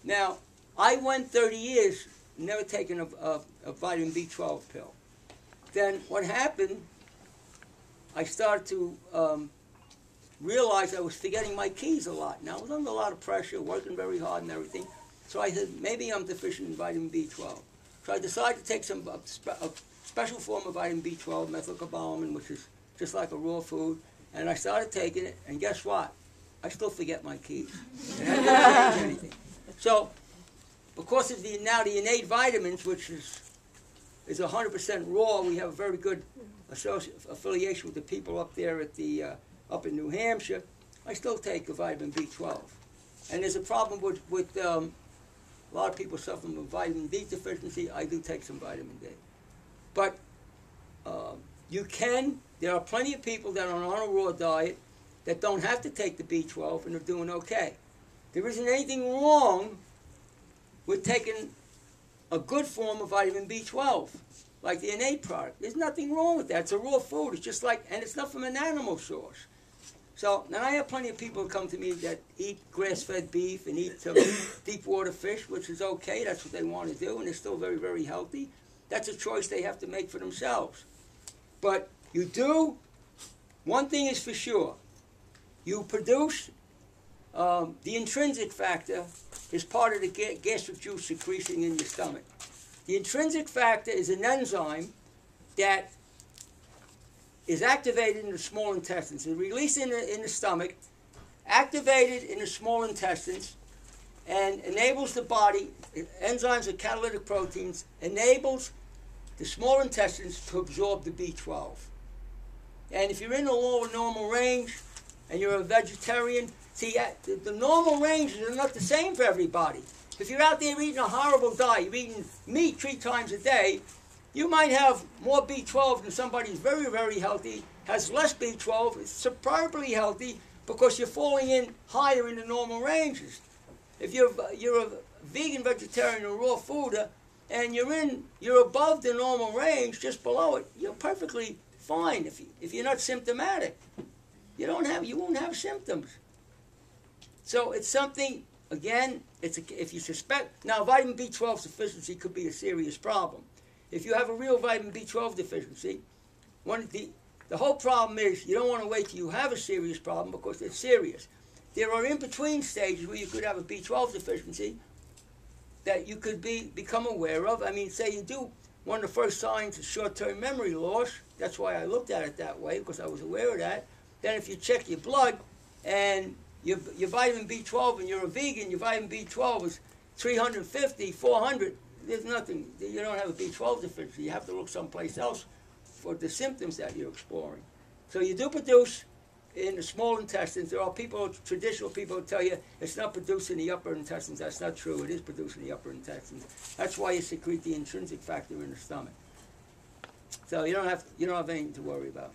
Now, I went 30 years never taking a vitamin B12 pill. Then what happened, I started to realize I was forgetting my keys a lot. Now, I was under a lot of pressure, working very hard and everything. So I said, maybe I'm deficient in vitamin B12. So I decided to take a special form of vitamin B12, methylcobalamin, which is just like a raw food. And I started taking it, and guess what? I still forget my keys. It hasn't changed anything. So, because of the innate vitamins, which is 100% raw, we have a very good affiliation with the people up there at up in New Hampshire. I still take a vitamin B12. And there's a problem with a lot of people suffering from vitamin D deficiency. I do take some vitamin D. But there are plenty of people that are on a raw diet that don't have to take the B12 and are doing okay. There isn't anything wrong with taking a good form of vitamin B12, like the innate product. There's nothing wrong with that. It's a raw food. It's just like, and it's not from an animal source. So, now I have plenty of people who come to me that eat grass-fed beef and eat deep water fish, which is okay. That's what they want to do, and they're still very, very healthy. That's a choice they have to make for themselves. But one thing is for sure. You produce, the intrinsic factor is part of the gastric juice secretion in your stomach. The intrinsic factor is an enzyme that is activated in the small intestines and released in the stomach, activated in the small intestines, and enables the body, enzymes are catalytic proteins, enables the small intestines to absorb the B12. And if you're in the lower normal range and you're a vegetarian, see, the normal ranges are not the same for everybody. If you're out there eating a horrible diet, you're eating meat 3 times a day, you might have more B12 than somebody who's very, very healthy, has less B12, is superbly healthy because you're falling in higher in the normal ranges. If you're a vegan, vegetarian, or raw fooder, and you're above the normal range, just below it, you're perfectly fine if you're not symptomatic. You won't have symptoms. So it's something, again, if you suspect, now vitamin B12 deficiency could be a serious problem. If you have a real vitamin B12 deficiency, the whole problem is you don't want to wait till you have a serious problem because it's serious. There are in-between stages where you could have a B12 deficiency that you could become aware of. I mean, say you do, one of the first signs is short-term memory loss. That's why I looked at it that way, because I was aware of that. Then if you check your blood and your vitamin B12 and you're a vegan, your vitamin B12 is 350, 400, there's nothing. You don't have a B12 deficiency. You have to look someplace else for the symptoms that you're exploring. So you do produce in the small intestines. There are traditional people who tell you it's not produced in the upper intestines. That's not true. It is produced in the upper intestines. That's why you secrete the intrinsic factor in the stomach. So you don't have anything to worry about.